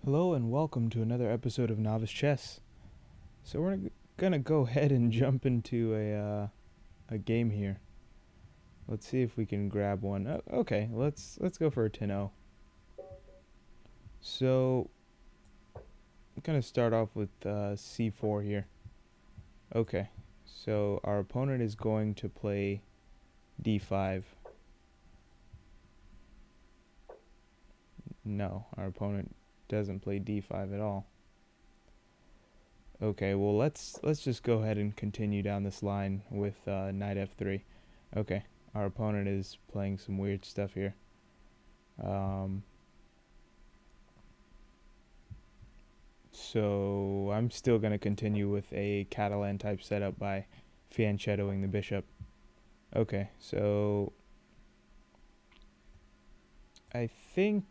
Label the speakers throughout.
Speaker 1: Hello and welcome to another episode of Novice Chess. So we're gonna go ahead and jump into a game here. Let's see if we can grab one. Okay, let's go for a 10-0. So I'm gonna start off with c4 here. Okay, so our opponent is going to play d5. No, our opponent doesn't play d5 at all. Okay, well let's just go ahead and continue down this line with knight f3. Okay, our opponent is playing some weird stuff here. So I'm still going to continue with a Catalan type setup by fianchettoing the bishop. Okay, so I think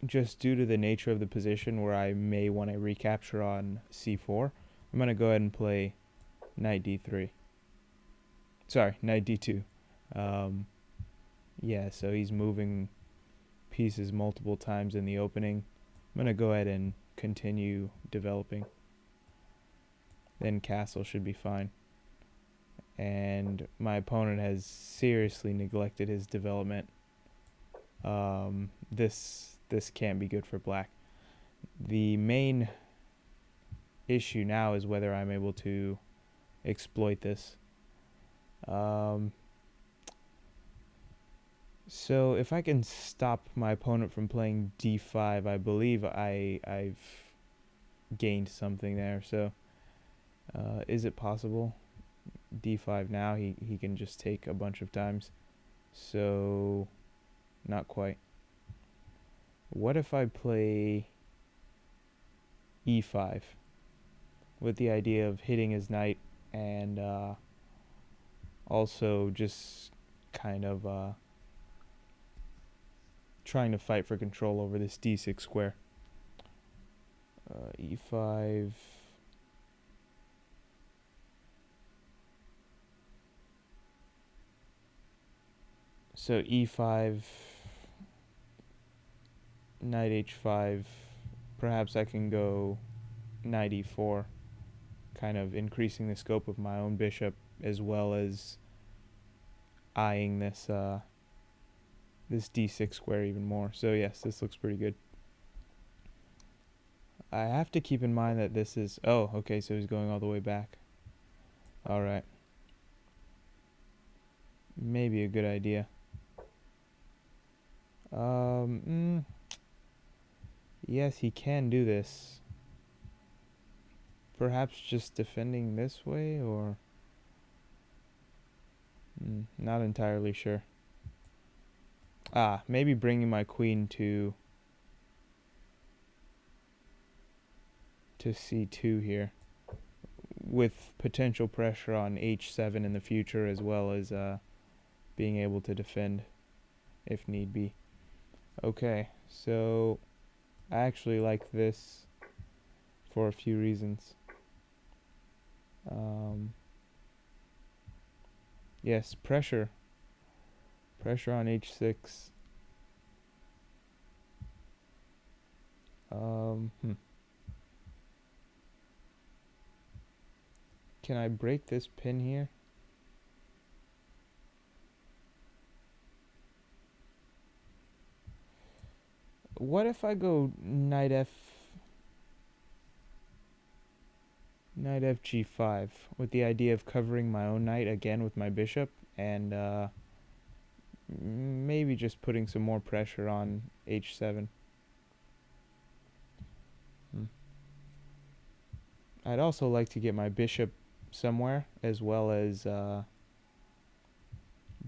Speaker 1: just due to the nature of the position where I may want to recapture on c4, I'm going to go ahead and play knight d3. Sorry, knight d2. Yeah, so he's moving pieces multiple times in the opening. I'm going to go ahead and continue developing. Then castle should be fine. And my opponent has seriously neglected his development. This can't be good for black. The main issue now is whether I'm able to exploit this. So if I can stop my opponent from playing d5, I believe I've gained something there. So is it possible? d5 now, he can just take a bunch of times. So not quite. What if I play e5 with the idea of hitting his knight and also just kind of trying to fight for control over this d6 square. E5. So e5, knight h5. Perhaps I can go knight e4, kind of increasing the scope of my own bishop as well as eyeing this this d6 square even more. So yes, this looks pretty good. I have to keep in mind that this is... Oh, okay, so he's going all the way back. Alright. Maybe a good idea. Yes, he can do this. Perhaps just defending this way, or... not entirely sure. Maybe bringing my queen to c2 here, with potential pressure on h7 in the future, as well as being able to defend if need be. Okay, so I actually like this for a few reasons. Yes, pressure on h6. Can I break this pin here? What if I go knight fg5 with the idea of covering my own knight again with my bishop, and maybe just putting some more pressure on h7. I'd also like to get my bishop somewhere, as well as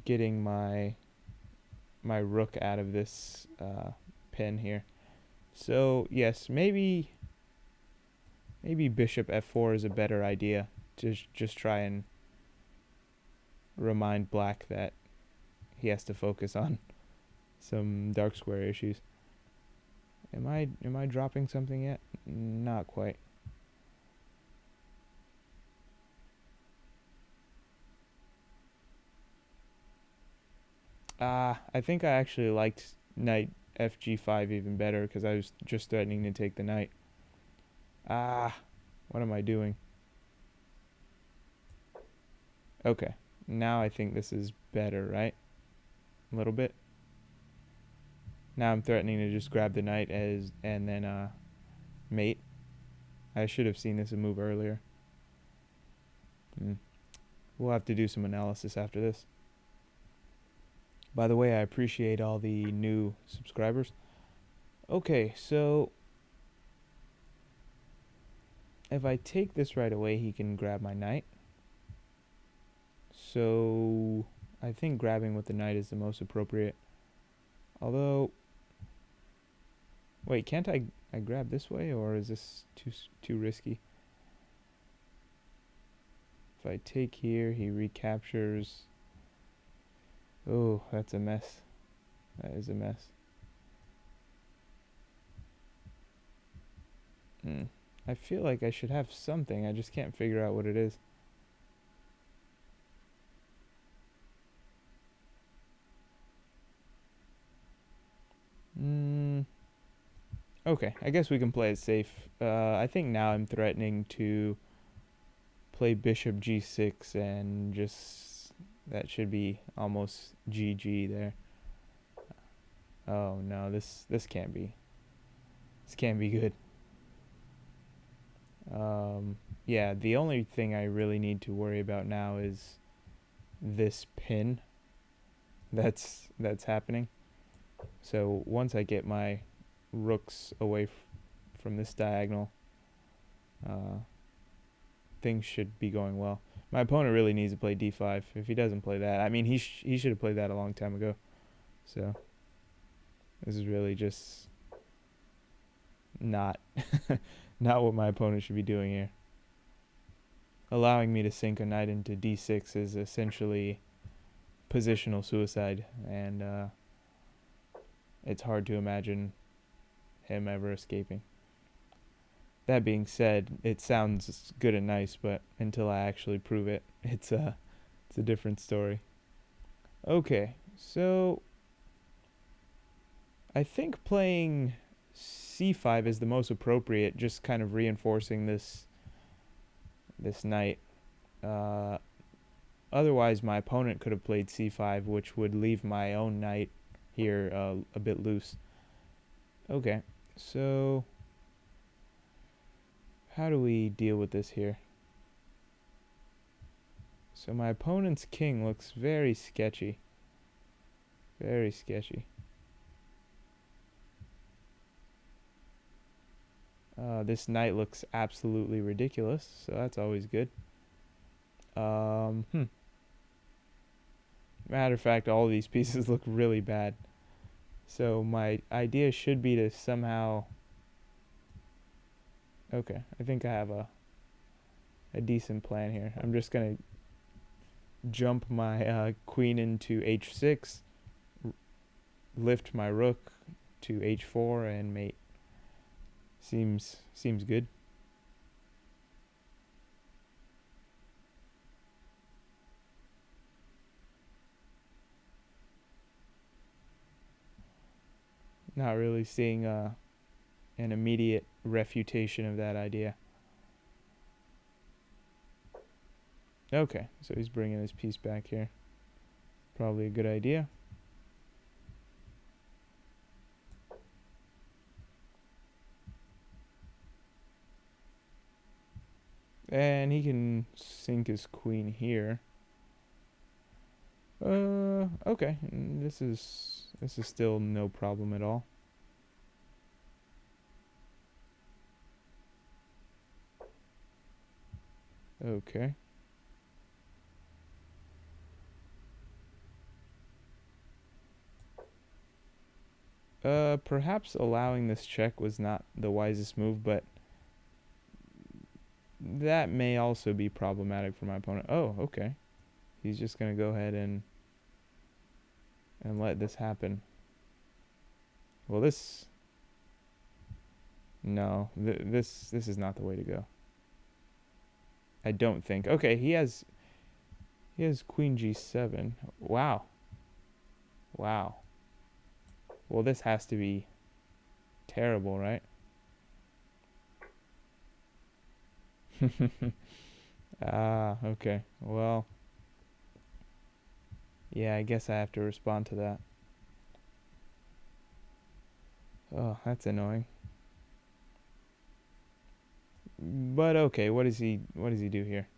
Speaker 1: getting my rook out of this pin here. So yes, maybe bishop f4 is a better idea, to just try and remind black that he has to focus on some dark square issues. Am I dropping something yet? Not quite. I think I actually liked knight fg5 even better because I was just threatening to take the knight. Ah, what am I doing? Okay, now I think this is better, right? A little bit. Now I'm threatening to just grab the knight and then mate. I should have seen this a move earlier. We'll have to do some analysis after this. By the way, I appreciate all the new subscribers. Okay, so if I take this right away, he can grab my knight. So I think grabbing with the knight is the most appropriate. Although, wait, can't I grab this way, or is this too risky? If I take here, he recaptures. Oh, that's a mess. That is a mess. I feel like I should have something. I just can't figure out what it is. Okay, I guess we can play it safe. I think now I'm threatening to play bishop g6 and just... that should be almost GG there. Oh no, this can't be. This can't be good. Yeah, the only thing I really need to worry about now is this pin that's happening. So once I get my rooks away from this diagonal, things should be going well. My opponent really needs to play d5. If he doesn't play that, I mean, he should have played that a long time ago. So this is really just not not what my opponent should be doing here. Allowing me to sink a knight into d6 is essentially positional suicide, and it's hard to imagine him ever escaping. That being said, it sounds good and nice, but until I actually prove it, it's a different story. Okay, so I think playing c5 is the most appropriate, just kind of reinforcing this knight. Otherwise, my opponent could have played c5, which would leave my own knight here a bit loose. Okay, so how do we deal with this here? So my opponent's king looks very sketchy. Very sketchy. This knight looks absolutely ridiculous, so that's always good. Matter of fact, all of these pieces look really bad. So my idea should be to somehow... Okay, I think I have a decent plan here. I'm just going to jump my queen into h6, lift my rook to h4, and mate. Seems good. Not really seeing an immediate refutation of that idea. Okay, so he's bringing his piece back here. Probably a good idea. And he can sink his queen here. Okay, this is still no problem at all. Okay. Perhaps allowing this check was not the wisest move, but that may also be problematic for my opponent. Oh, okay. He's just gonna go ahead and let this happen. Well, this... No, this is not the way to go. I don't think. Okay, he has queen g7. Wow. Wow. Well, this has to be terrible, right? Ah, okay. Well, yeah, I guess I have to respond to that. Oh, that's annoying. But okay, what does he do here?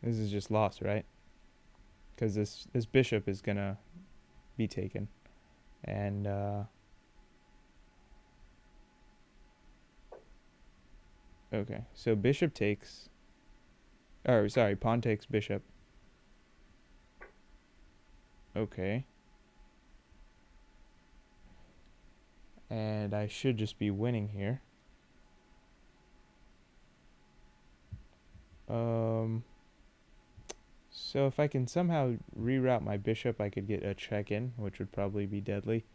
Speaker 1: This is just lost, right? Because this bishop is gonna be taken. And okay, so bishop takes, or sorry, pawn takes bishop. Okay. And I should just be winning here. So if I can somehow reroute my bishop, I could get a check in, which would probably be deadly.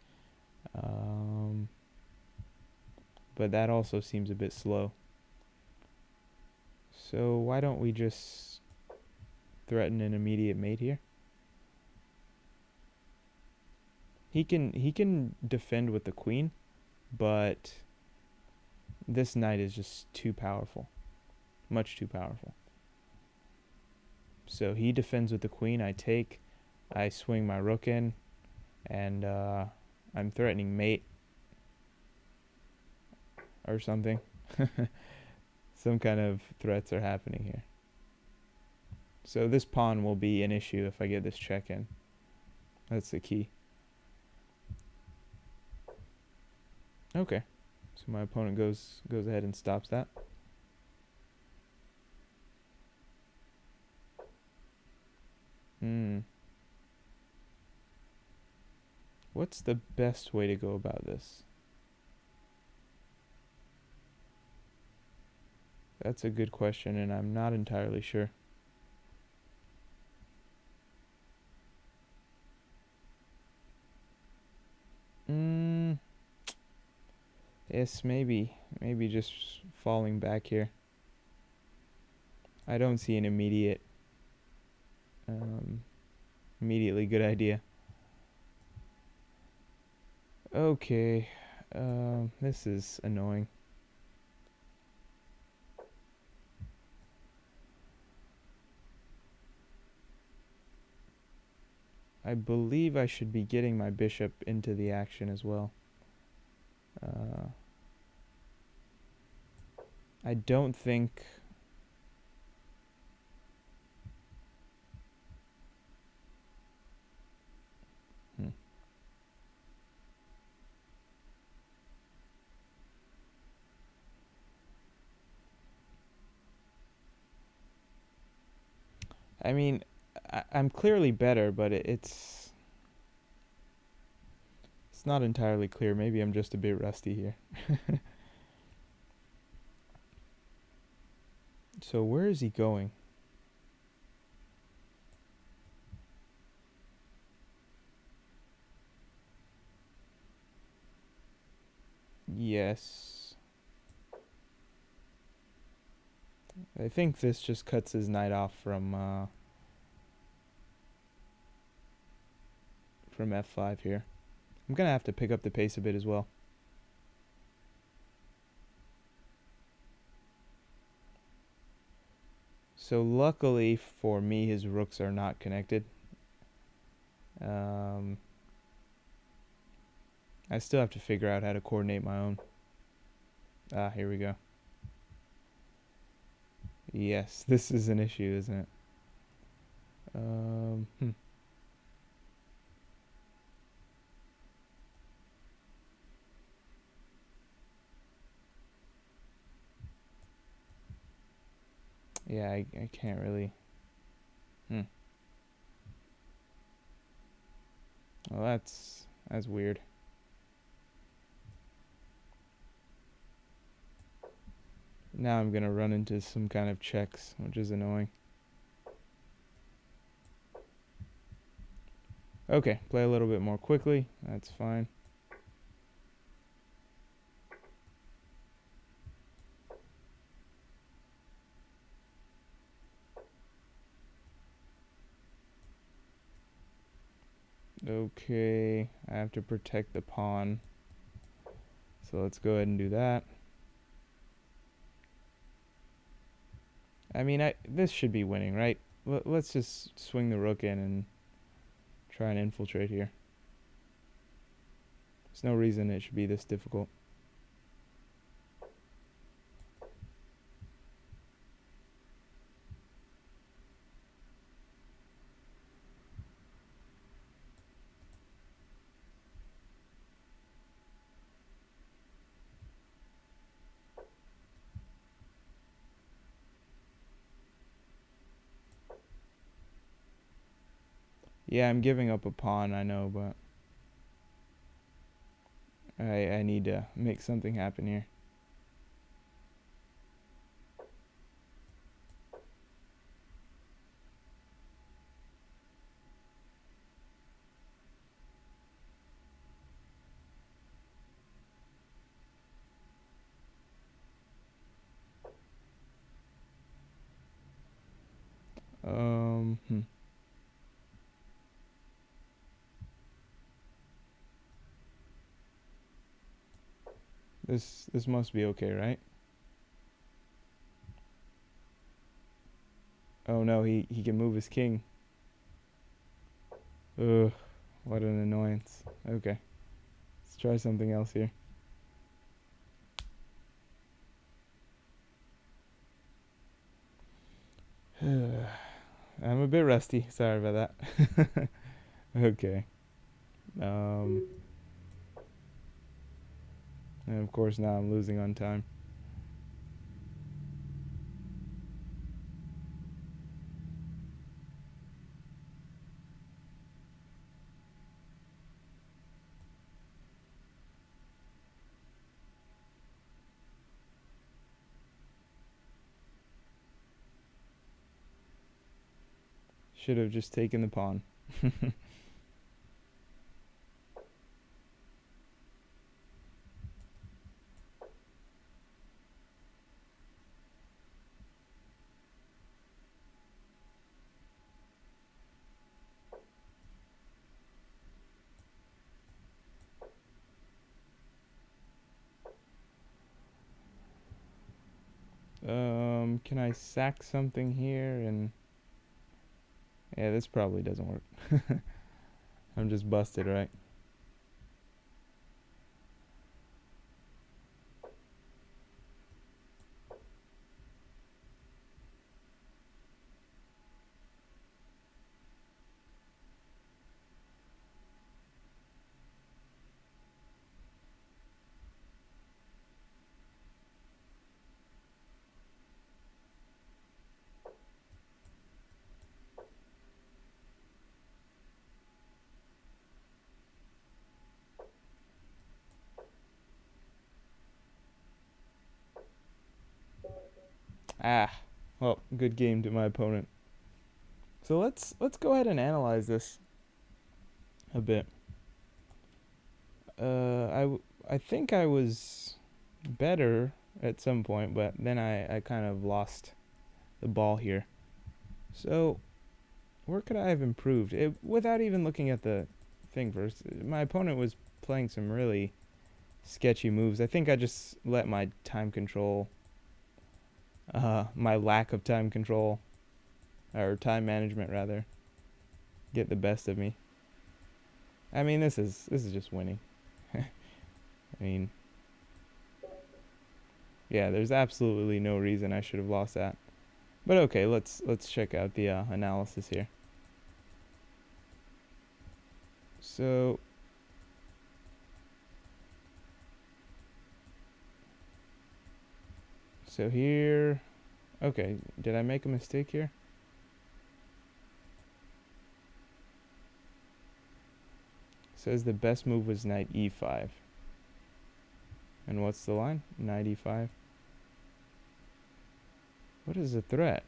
Speaker 1: But that also seems a bit slow. So why don't we just threaten an immediate mate here? He can defend with the queen, but this knight is just too powerful. Much too powerful. So he defends with the queen, I take, I swing my rook in, and I'm threatening mate or something. Some kind of threats are happening here. So this pawn will be an issue if I get this check in. That's the key. Okay. So my opponent goes ahead and stops that. What's the best way to go about this? That's a good question, and I'm not entirely sure. Yes, maybe just falling back here. I don't see an immediately good idea. Okay, this is annoying. I believe I should be getting my bishop into the action as well. I don't think... I mean, I'm clearly better, but it's not entirely clear. Maybe I'm just a bit rusty here. So where is he going? Yes. I think this just cuts his knight off from f5 here. I'm gonna have to pick up the pace a bit as well. So luckily for me, his rooks are not connected. I still have to figure out how to coordinate my own. Ah, here we go. Yes, this is an issue, isn't it? Yeah, I can't really. Well, that's weird. Now I'm gonna run into some kind of checks, which is annoying. Okay, play a little bit more quickly. That's fine. Okay, I have to protect the pawn. So let's go ahead and do that. I mean, this should be winning, right? Let's just swing the rook in and try and infiltrate here. There's no reason it should be this difficult. Yeah, I'm giving up a pawn, I know, but I need to make something happen here. Hmm. This must be okay, right? Oh no, he can move his king. Ugh, what an annoyance. Okay, let's try something else here. I'm a bit rusty. Sorry about that. Okay. And of course now I'm losing on time. Should have just taken the pawn. Can I sack something here? And yeah, this probably doesn't work. I'm just busted, right? Ah, well, good game to my opponent. So let's go ahead and analyze this a bit. I think I was better at some point, but then I kind of lost the ball here. So where could I have improved? Without even looking at the thing first, my opponent was playing some really sketchy moves. I think I just let my time control, my lack of time control, or time management rather, get the best of me. I mean, this is just winning. I mean, yeah, there's absolutely no reason I should have lost that. But okay, let's check out the analysis here. So here, okay, did I make a mistake here? Says the best move was knight e5. And what's the line? Knight e5. What is the threat?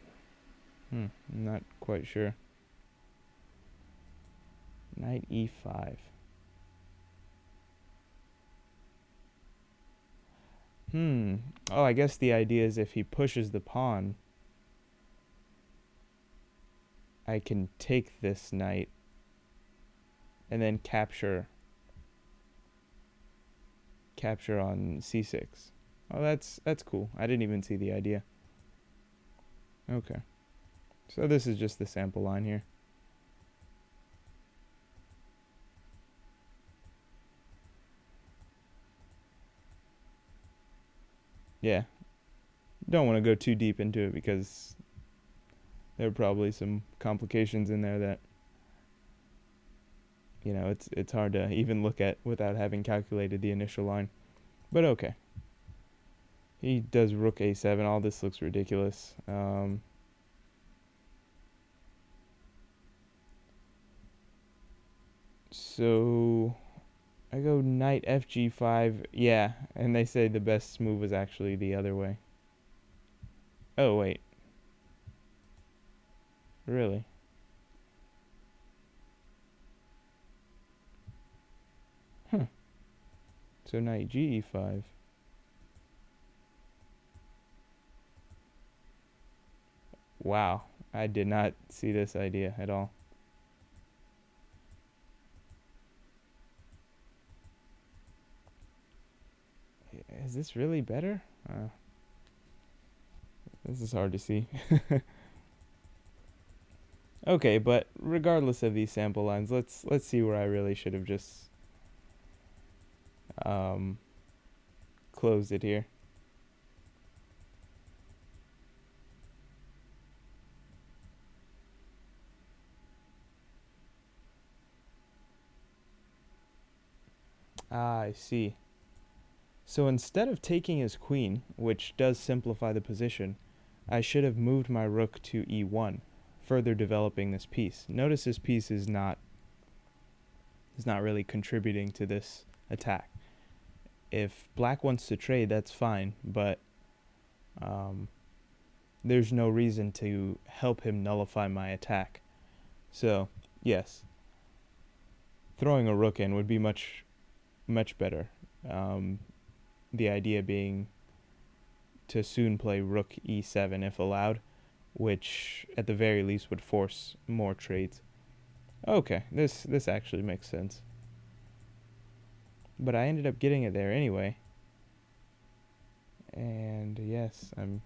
Speaker 1: I'm not quite sure. Knight e5. Oh, I guess the idea is if he pushes the pawn, I can take this knight and then capture on c6. Oh, that's cool. I didn't even see the idea. Okay. So this is just the sample line here. Yeah. Don't want to go too deep into it because there are probably some complications in there that, you know, it's hard to even look at without having calculated the initial line. But okay. He does rook a7. All this looks ridiculous. So I go knight fg5. Yeah, and they say the best move was actually the other way. Oh, wait. Really? Huh. So knight ge5. Wow. I did not see this idea at all. Is this really better? This is hard to see. Okay, but regardless of these sample lines, let's see where I really should have just closed it here. Ah, I see. So instead of taking his queen, which does simplify the position, I should have moved my rook to e1, further developing this piece. Notice this piece is not really contributing to this attack. If black wants to trade, that's fine, but there's no reason to help him nullify my attack. So, yes, throwing a rook in would be much better. The idea being to soon play rook e7 if allowed, which at the very least would force more trades. Okay, this actually makes sense. But I ended up getting it there anyway. And yes, I'm...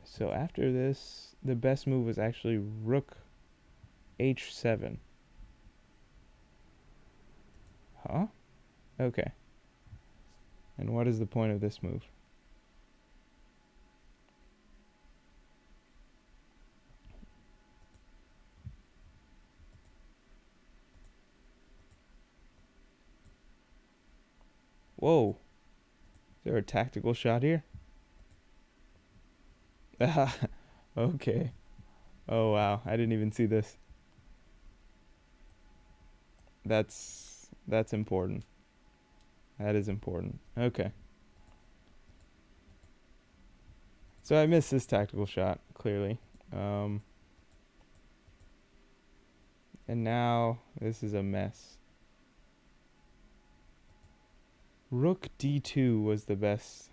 Speaker 1: So after this, the best move was actually rook h7. Huh? Okay. And what is the point of this move? Whoa. Is there a tactical shot here? Okay. Oh wow, I didn't even see this. That's important. That is important. Okay. So I missed this tactical shot, clearly. And now this is a mess. Rook d2 was the best.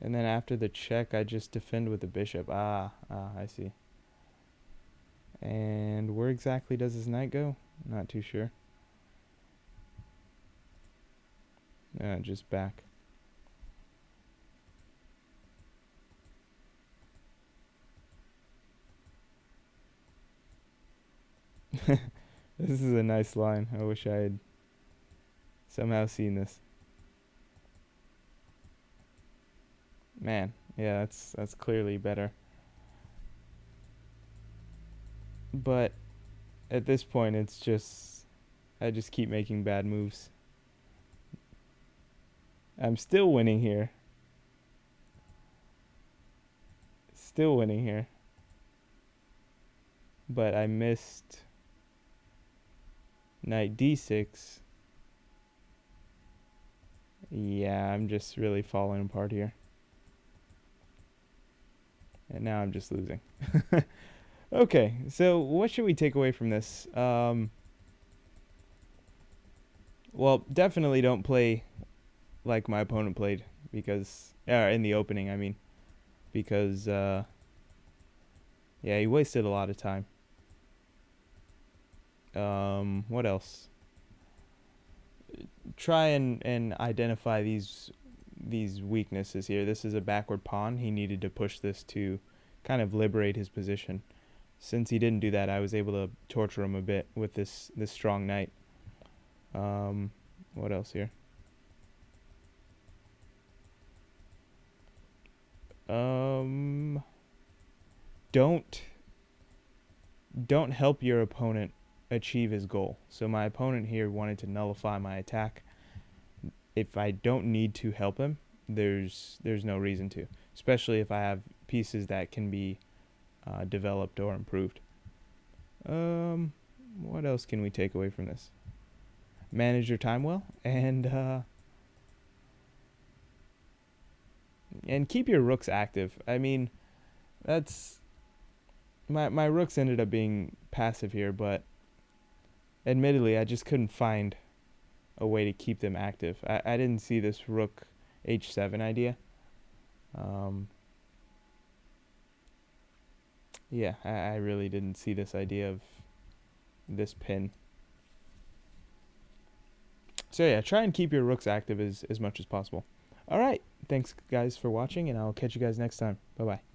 Speaker 1: And then after the check, I just defend with the bishop. I see. And where exactly does his knight go? Not too sure. Just back. This is a nice line. I wish I had somehow seen this. Man, yeah, that's clearly better. But at this point, it's just I just keep making bad moves. I'm still winning here. Still winning here. But I missed knight d6. Yeah, I'm just really falling apart here. And now I'm just losing. Okay, so what should we take away from this? Well, definitely don't play like my opponent played because in the opening, I mean, because yeah, he wasted a lot of time. What else? Try and identify these weaknesses here. This is a backward pawn. He needed to push this to kind of liberate his position. Since he didn't do that, I was able to torture him a bit with this strong knight. What else here? Don't help your opponent achieve his goal. So my opponent here wanted to nullify my attack. If I don't need to help him, there's no reason to, especially if I have pieces that can be developed or improved. What else can we take away from this? Manage your time well, and keep your rooks active. I mean, that's my rooks ended up being passive here, but admittedly, I just couldn't find a way to keep them active. I didn't see this rook h7 idea. Yeah, I really didn't see this idea of this pin. So yeah, try and keep your rooks active as much as possible. All right, thanks guys for watching, and I'll catch you guys next time. Bye-bye.